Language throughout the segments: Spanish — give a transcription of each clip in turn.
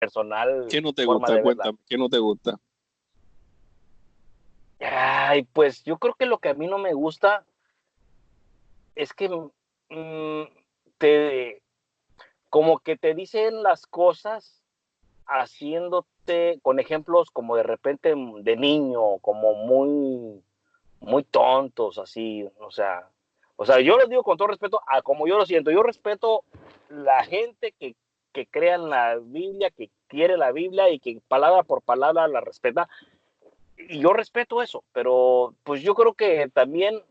personal ¿Qué no te forma gusta? de verla. Cuéntame, ¿qué no te gusta? Ay, pues yo creo que lo que a mí no me gusta es que te, como que te dicen las cosas haciéndote con ejemplos como de repente de niño, como muy tontos, así, o sea, yo lo digo con todo respeto a como yo lo siento. Yo respeto la gente que crea en la Biblia, que quiere la Biblia y que palabra por palabra la respeta. Y yo respeto eso, pero pues yo creo que también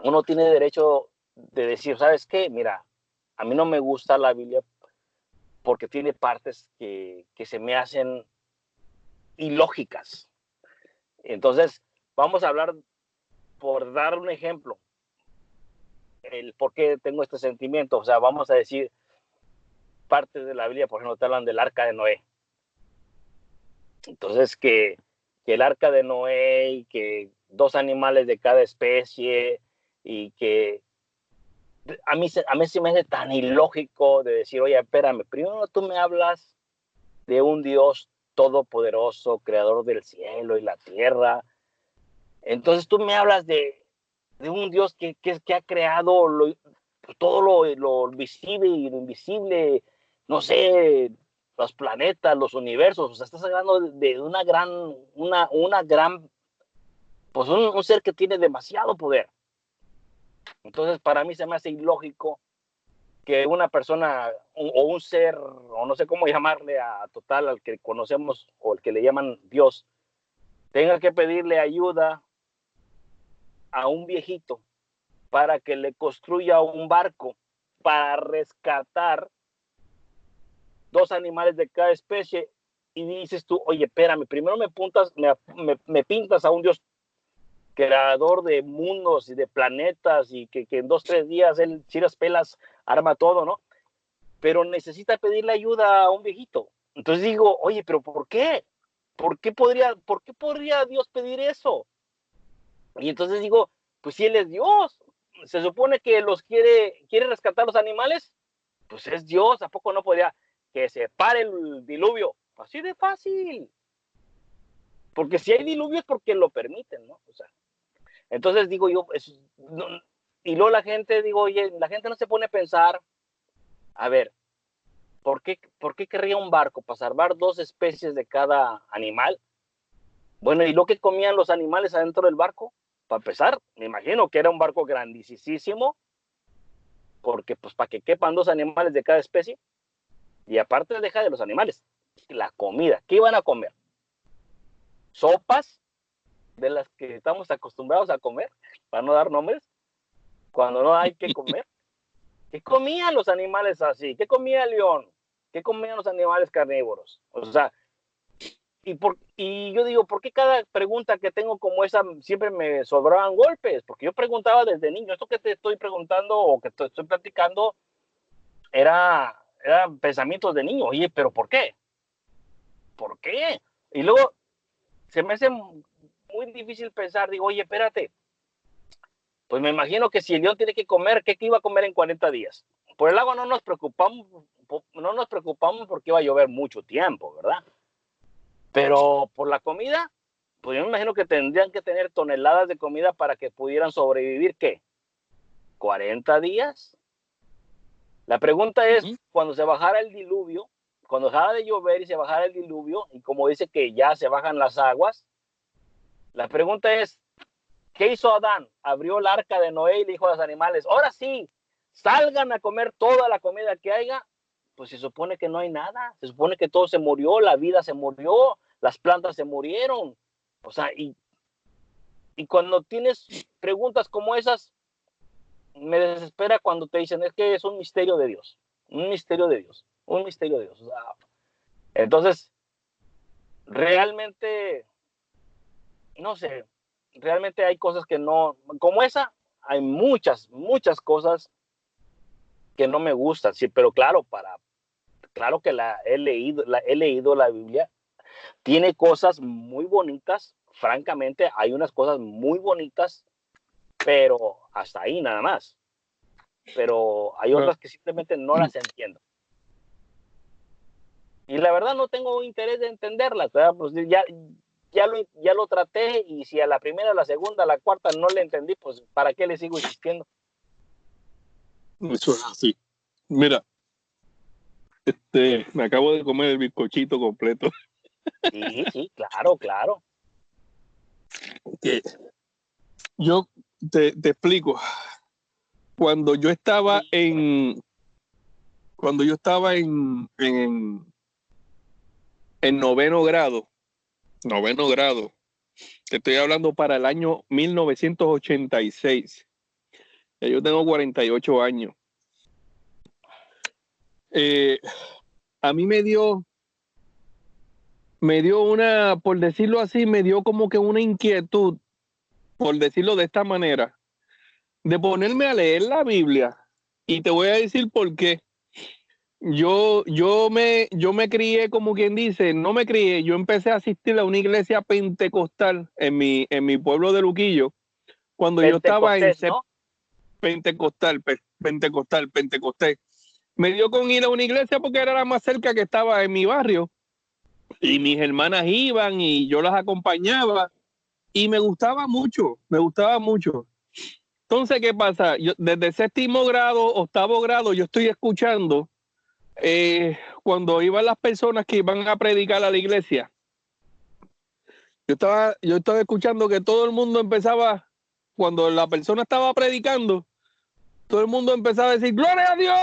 uno tiene derecho de decir, ¿sabes qué? Mira, a mí no me gusta la Biblia porque tiene partes que se me hacen ilógicas. Entonces, vamos a hablar, por dar un ejemplo, el por qué tengo este sentimiento. O sea, vamos a decir, partes de la Biblia, por ejemplo, te hablan del arca de Noé. Entonces, que el arca de Noé y que dos animales de cada especie y que a mí se me hace tan ilógico de decir, oye, espérame, primero tú me hablas de un Dios todopoderoso, creador del cielo y la tierra. Entonces tú me hablas de un Dios que ha creado todo lo visible y lo invisible, no sé, los planetas, los universos. O sea, estás hablando de una gran, pues un ser que tiene demasiado poder. Entonces, para mí se me hace ilógico que una persona o un ser, o no sé cómo llamarle a total, al que conocemos o el que le llaman Dios, tenga que pedirle ayuda a un viejito para que le construya un barco para rescatar dos animales de cada especie. Y dices tú, oye, espérame, primero me pintas a un Dios creador de mundos y de planetas y que en 2, 3 días él, chiras pelas, arma todo, ¿no? Pero necesita pedirle ayuda a un viejito. Entonces digo, oye, pero ¿por qué? Por qué podría Dios pedir eso? Y entonces digo, pues si Él es Dios, se supone que quiere rescatar los animales, pues es Dios, ¿a poco no podría que se pare el diluvio? Así de fácil. Porque si hay diluvio es porque lo permiten, ¿no? O sea, entonces digo yo, no, y luego la gente, digo, oye, la gente no se pone a pensar, a ver, ¿por qué querría un barco? ¿Para salvar dos especies de cada animal? Bueno, ¿y lo que comían los animales adentro del barco? Para empezar, me imagino que era un barco grandísimo, porque pues para que quepan dos animales de cada especie, y aparte deja de los animales, la comida, ¿qué iban a comer? Sopas de las que estamos acostumbrados a comer, para no dar nombres, cuando no hay que comer. ¿Qué comían los animales así? ¿Qué comía el león? ¿Qué comían los animales carnívoros? O sea, y yo digo, ¿por qué cada pregunta que tengo como esa siempre me sobraban golpes? Porque yo preguntaba desde niño, esto que te estoy preguntando o que te estoy platicando eran pensamientos de niño. Oye, ¿pero por qué? ¿Por qué? Y luego se me hace muy difícil pensar, digo, oye, espérate, pues me imagino que si el león tiene que comer, ¿qué iba a comer en 40 días? Por el agua no nos preocupamos porque iba a llover mucho tiempo, ¿verdad? Pero por la comida, pues yo me imagino que tendrían que tener toneladas de comida para que pudieran sobrevivir, ¿qué? ¿40 días? La pregunta es, Ujú. cuando se bajara el diluvio, cuando dejara de llover y se bajara el diluvio, y como dice que ya se bajan las aguas, la pregunta es, ¿qué hizo Adán? Abrió el arca de Noé y le dijo a los animales, ahora sí, salgan a comer toda la comida que haya. Pues se supone que no hay nada, se supone que todo se murió, la vida se murió, las plantas se murieron. O sea, y cuando tienes preguntas como esas, me desespera cuando te dicen, es que es un misterio de Dios, un misterio de Dios, un misterio de Dios. O sea, entonces, realmente, no sé, realmente hay cosas que no, como esa, hay muchas cosas que no me gustan, sí, pero claro, claro que he leído la Biblia, tiene cosas muy bonitas, francamente, hay unas cosas muy bonitas, pero hasta ahí nada más. Pero hay Bueno, otras que simplemente no las entiendo. Y la verdad no tengo interés de entenderlas, ¿verdad? Pues ya lo traté y si a la primera, a la segunda, a la cuarta no le entendí, pues ¿para qué le sigo insistiendo? Eso es así. Mira, me acabo de comer el bizcochito completo. Sí, sí, claro, claro. Que yo te explico. Cuando yo estaba en, cuando yo estaba en noveno grado, te estoy hablando para el año 1986. Ya yo tengo 48 años. Eh, a mí me dio una, por decirlo así, me dio como que una inquietud, por decirlo de esta manera, de ponerme a leer la Biblia. Y te voy a decir por qué. Yo me crié, como quien dice, no me crié, yo empecé a asistir a una iglesia pentecostal en mi pueblo de Luquillo, cuando yo estaba en Pentecostés, ¿no? Pentecostés. Me dio con ir a una iglesia porque era la más cerca que estaba en mi barrio y mis hermanas iban y yo las acompañaba y me gustaba mucho, me gustaba mucho. Entonces, ¿qué pasa? Yo, desde séptimo grado, octavo grado, yo estoy escuchando cuando iban las personas que iban a predicar a la iglesia. Yo estaba escuchando que todo el mundo empezaba, cuando la persona estaba predicando, todo el mundo empezaba a decir, ¡Gloria a Dios!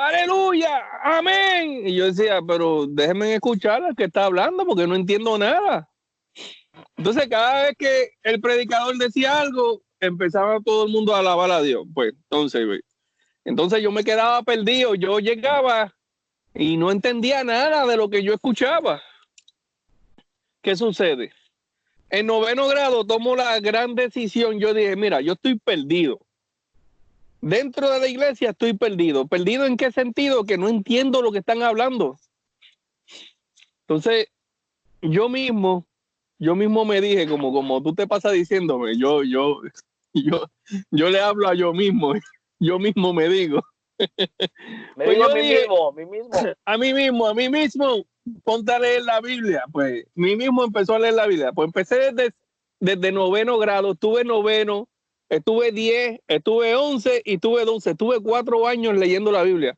¡Aleluya! ¡Amén! Y yo decía, pero déjenme escuchar al que está hablando porque no entiendo nada. Entonces, cada vez que el predicador decía algo, empezaba todo el mundo a alabar a Dios. Pues, entonces yo me quedaba perdido. Yo llegaba y no entendía nada de lo que yo escuchaba. ¿Qué sucede? En noveno grado tomo la gran decisión. Yo dije, mira, yo estoy perdido. Dentro de la iglesia estoy perdido. ¿Perdido en qué sentido? Que no entiendo lo que están hablando. Entonces, yo mismo, yo mismo me dije, como tú te pasas diciéndome, yo, yo le hablo a yo mismo, yo mismo me digo. Me Pues digo yo dije, a mí mismo. a mí mismo, ponte a leer la Biblia. Pues mí mismo empezó a leer la Biblia. Pues empecé desde noveno grado, estuve noveno, estuve 10, estuve 11 y estuve 12. Estuve 4 años leyendo la Biblia.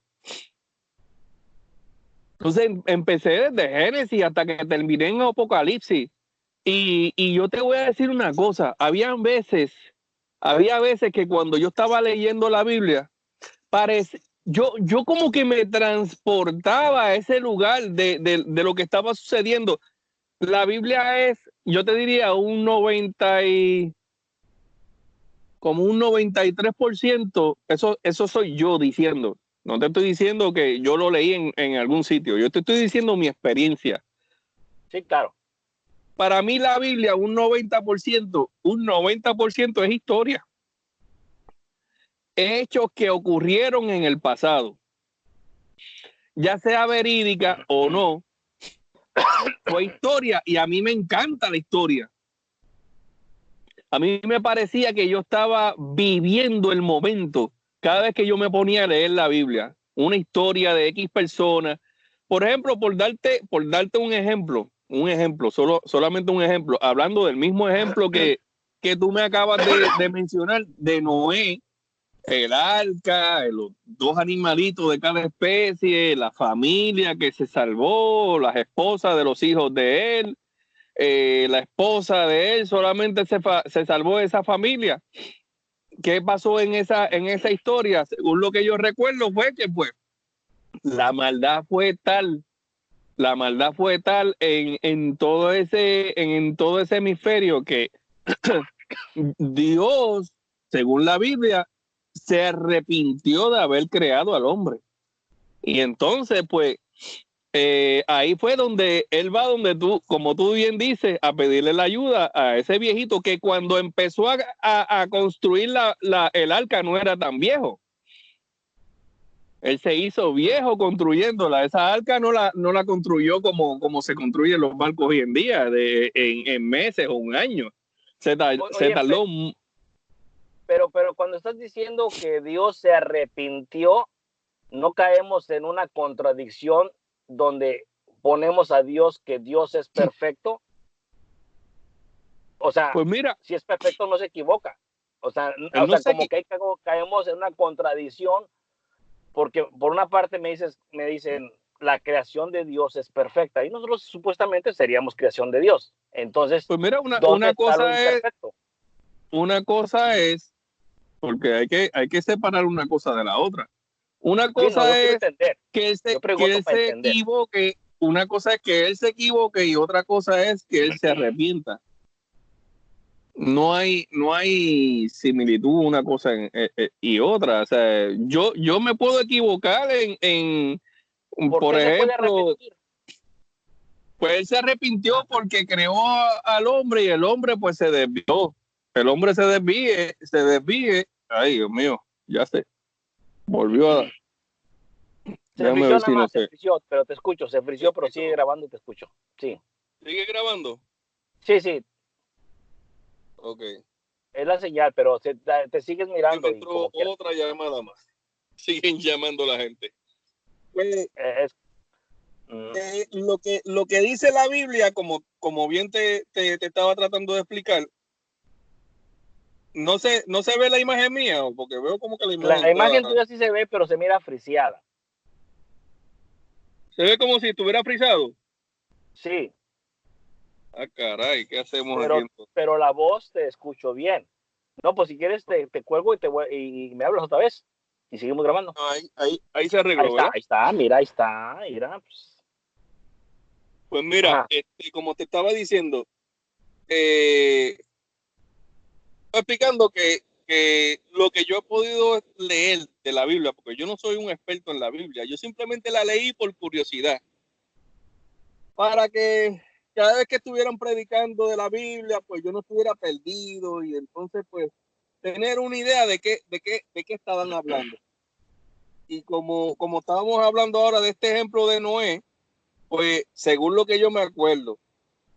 Entonces empecé desde Génesis hasta que terminé en Apocalipsis. Y yo te voy a decir una cosa, había veces que cuando yo estaba leyendo la Biblia, yo como que me transportaba a ese lugar de lo que estaba sucediendo. La Biblia es, yo te diría, como un 93%, eso soy yo diciendo. No te estoy diciendo que yo lo leí en algún sitio, yo te estoy diciendo mi experiencia. Sí, claro. Para mí la Biblia, un 90% es historia. Hechos que ocurrieron en el pasado, ya sea verídica o no, fue historia y a mí me encanta la historia. A mí me parecía que yo estaba viviendo el momento cada vez que yo me ponía a leer la Biblia, una historia de X personas. Por ejemplo, por darte un ejemplo, solamente un ejemplo, hablando del mismo ejemplo que tú me acabas de mencionar, de Noé, el arca, los dos animalitos de cada especie, la familia que se salvó, las esposas de los hijos de él, la esposa de él solamente se salvó de esa familia. ¿Qué pasó en esa historia? Según lo que yo recuerdo fue que pues la maldad fue tal, en todo ese hemisferio que Dios, según la Biblia, se arrepintió de haber creado al hombre. Y entonces, pues, ahí fue donde él va, donde tú, como tú bien dices, a pedirle la ayuda a ese viejito que cuando empezó a construir el arca no era tan viejo. Él se hizo viejo construyéndola. Esa arca no la construyó como se construyen los barcos hoy en día, en meses o un año. Se Oye, tardó. pero cuando estás diciendo que Dios se arrepintió, no caemos en una contradicción donde ponemos a Dios que Dios es perfecto, o sea, Pues mira, si es perfecto no se equivoca. O sea, él no sé como que caemos en una contradicción, porque por una parte me dicen, la creación de Dios es perfecta, y nosotros supuestamente seríamos creación de Dios. Entonces, pues mira, ¿dónde está lo imperfecto? una cosa es, porque hay que separar una cosa de la otra. Una Sí, no, yo cosa quiero es entender. Yo que pregunto él para se entender. equivoque, una cosa es que él se equivoque y otra cosa es que él se arrepienta. No hay similitud una cosa y otra. O sea, yo me puedo equivocar ¿Por por qué se puede ejemplo, arrepentir? pues él se arrepintió porque creó al hombre y el hombre pues se desvió. El hombre se desvíe. Ay, Dios mío, ya sé. Volvió a... Se Déjame frició ver nada si no más, se sé. frició, pero te escucho, se frició, pero sigue grabando y te escucho. Sí, ¿Sigue grabando? sí, sí, Ok. es la señal, pero te sigues Que me mirando y entró como quieras. otra llamada más. Siguen llamando a la gente. Pues Es, mm, lo que dice la Biblia, como bien te estaba tratando de explicar, no se ve la imagen mía, porque veo como que la imagen la está, imagen tuya sí se ve, pero se mira friseada. se ve como si estuviera frisado. Sí, Ah, caray, ¿qué hacemos aquí entonces? pero la voz te escucho bien. No, pues si quieres te cuelgo y me hablas otra vez y seguimos grabando. Ahí se arregló, ¿verdad? Ahí está, mira. Pues. Pues mira, Ajá. como te estaba diciendo, eh, explicando que lo que yo he podido leer de la Biblia, porque yo no soy un experto en la Biblia, yo simplemente la leí por curiosidad, para que cada vez que estuvieran predicando de la Biblia, pues yo no estuviera perdido y entonces pues tener una idea de qué estaban hablando. Y como estábamos hablando ahora de este ejemplo de Noé, pues según lo que yo me acuerdo,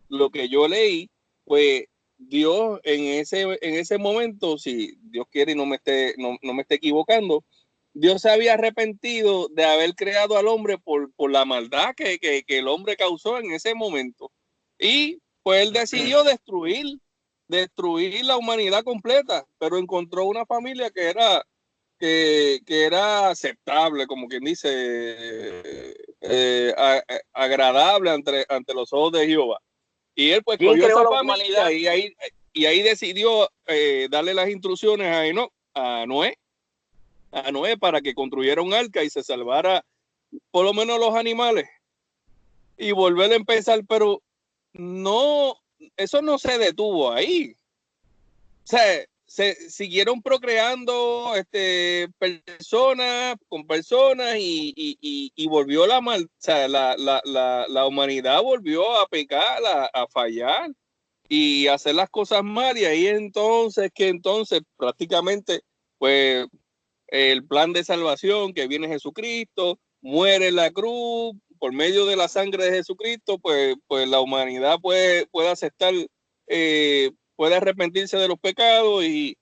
lo que yo leí, pues Dios en ese momento, si Dios quiere y no me esté equivocando, Dios se había arrepentido de haber creado al hombre por la maldad que el hombre causó en ese momento. Y pues él decidió destruir la humanidad completa, pero encontró una familia que era aceptable, como quien dice, agradable ante los ojos de Jehová. Y él pues ¿Quién cogió creó esa la familia humanidad? y ahí decidió darle las instrucciones a Noé para que construyera un arca y se salvara por lo menos los animales y volver a empezar, pero no, eso no se detuvo ahí. O sea, se siguieron procreando personas con personas y volvió o sea, la humanidad volvió a pecar, a fallar y hacer las cosas mal, y ahí entonces prácticamente pues el plan de salvación que viene Jesucristo, muere en la cruz, por medio de la sangre de Jesucristo, pues la humanidad puede aceptar, puede arrepentirse de los pecados y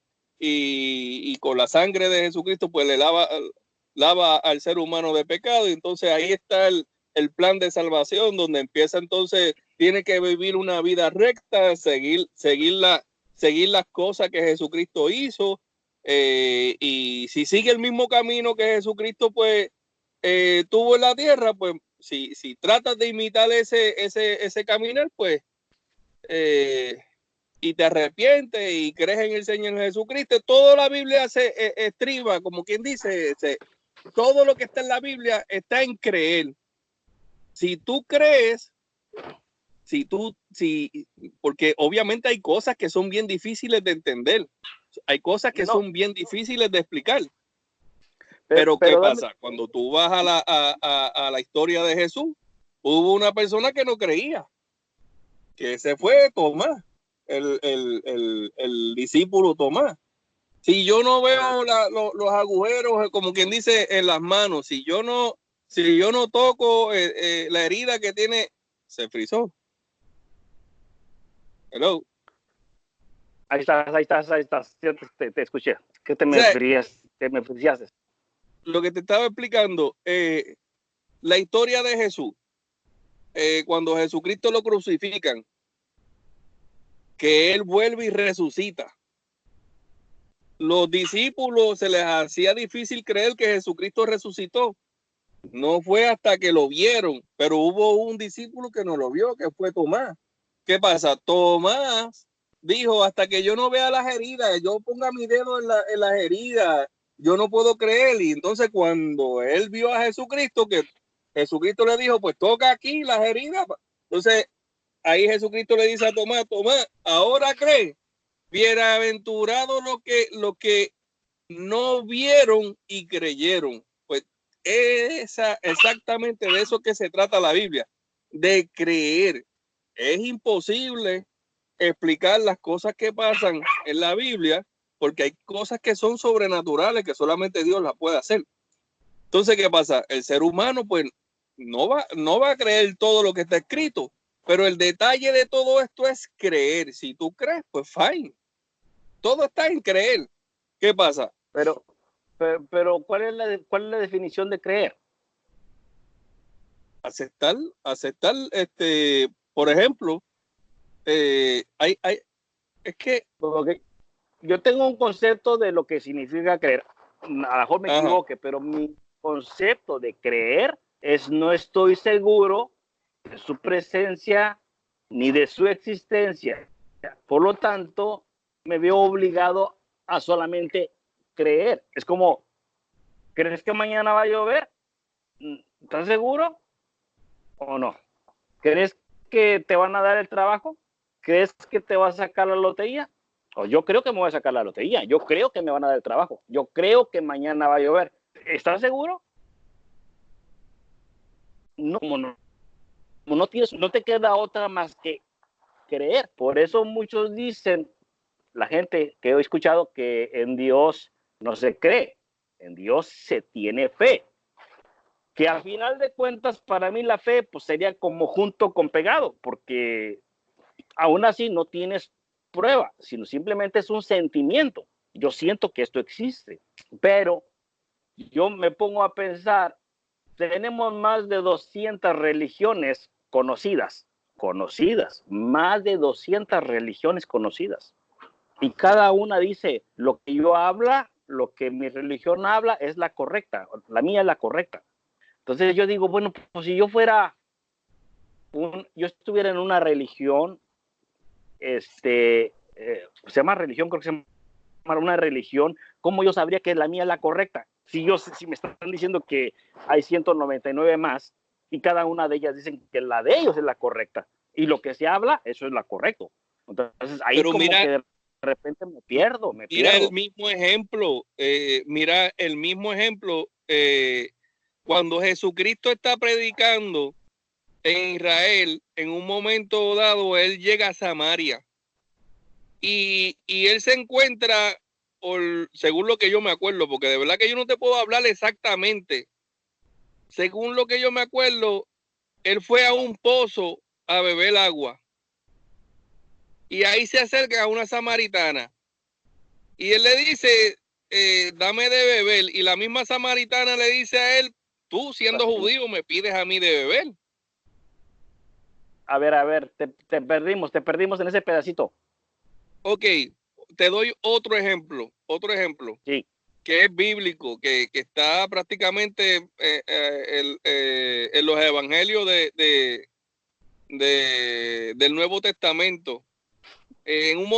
con la sangre de Jesucristo pues le lava al ser humano de pecado, y entonces ahí está el plan de salvación, donde empieza entonces, tiene que vivir una vida recta, seguir las cosas que Jesucristo hizo, y si sigue el mismo camino que Jesucristo pues tuvo en la tierra, pues si tratas de imitar ese caminar, pues y te arrepientes y crees en el Señor Jesucristo, toda la Biblia se estriba, como quien dice, todo lo que está en la Biblia está en creer. Si tú crees, porque obviamente hay cosas que son bien difíciles de entender, hay cosas que No, son bien difíciles de explicar. Pero ¿qué pero dame, pasa? Cuando tú vas a la historia de Jesús, hubo una persona que no creía, que se fue Tomás, el discípulo Tomás. Si yo no veo los agujeros, como quien dice, en las manos, si yo no toco la herida que tiene, se frizó. Hello. ahí estás, te escuché. ¿Qué te O me sea, frías? ¿Qué me friaste? lo que te estaba explicando, la historia de Jesús. cuando Jesucristo lo crucifican, que él vuelve y resucita. Los discípulos se les hacía difícil creer que Jesucristo resucitó. No fue hasta que lo vieron, pero hubo un discípulo que no lo vio, que fue Tomás. ¿Qué pasa? Tomás dijo, hasta que yo no vea las heridas, yo ponga mi dedo en las heridas, yo no puedo creer. Y entonces cuando él vio a Jesucristo, que Jesucristo le dijo, pues toca aquí las heridas. Entonces ahí Jesucristo le dice a Tomás, Tomás, ahora cree. Bienaventurado lo que no vieron y creyeron. Pues exactamente de eso que se trata la Biblia, de creer. Es imposible explicar las cosas que pasan en la Biblia porque hay cosas que son sobrenaturales que solamente Dios las puede hacer. Entonces, ¿qué pasa? El ser humano pues no va a creer todo lo que está escrito, pero el detalle de todo esto es creer. Si tú crees, pues fine. Todo está en creer. ¿Qué pasa? Pero ¿cuál es la definición de creer? Aceptar, por ejemplo, es que... Porque yo tengo un concepto de lo que significa creer. A lo mejor me equivoque, pero mi concepto de creer es no estoy seguro de su presencia ni de su existencia. Por lo tanto, me veo obligado a solamente creer. Es como, ¿crees que mañana va a llover? ¿Estás seguro o no? ¿Crees que te van a dar el trabajo? ¿Crees que te vas a sacar la lotería? O yo creo que me voy a sacar la lotería. Yo creo que me van a dar el trabajo. Yo creo que mañana va a llover. ¿Estás seguro? No, no te queda otra más que creer. Por eso muchos dicen, la gente que he escuchado, que en Dios no se cree, en Dios se tiene fe. Que al final de cuentas, para mí la fe pues sería como junto con pegado, porque aún así no tienes prueba, sino simplemente es un sentimiento. Yo siento que esto existe, pero yo me pongo a pensar, tenemos más de 200 religiones conocidas, más de 200 religiones conocidas. Y cada una dice, lo que yo habla, lo que mi religión habla es la correcta, la mía es la correcta. Entonces yo digo, bueno, pues si yo yo estuviera en una religión, se llama religión, creo que se llama una religión, ¿cómo yo sabría que la mía es la correcta? Si me están diciendo que hay 199 más y cada una de ellas dicen que la de ellos es la correcta y lo que se habla, eso es la correcto. Entonces ahí pero como mira, que de repente me pierdo. Mira el mismo ejemplo, cuando Jesucristo está predicando en Israel, en un momento dado, él llega a Samaria y él se encuentra, según lo que yo me acuerdo, porque de verdad que yo no te puedo hablar exactamente, según lo que yo me acuerdo, él fue a un pozo a beber agua y ahí se acerca a una samaritana y él le dice, dame de beber, y la misma samaritana le dice a él, tú siendo judío me pides a mí de beber. A ver, te perdimos en ese pedacito. Ok, te doy otro ejemplo, Sí. que es bíblico, que está prácticamente en los evangelios del Nuevo Testamento. En un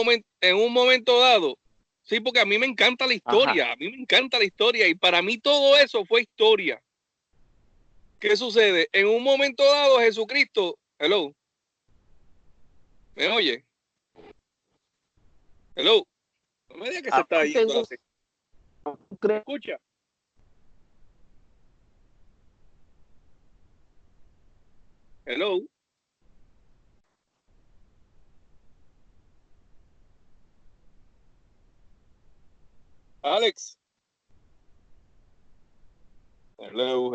momento dado, sí, porque a mí me encanta la historia, Ajá. a mí me encanta la historia y para mí todo eso fue historia. ¿Qué sucede? En un momento dado Jesucristo, hello, ¿me oye? Hello, no me diga que se está yendo así. ¿Me escucha? Hello. Alex. Hello.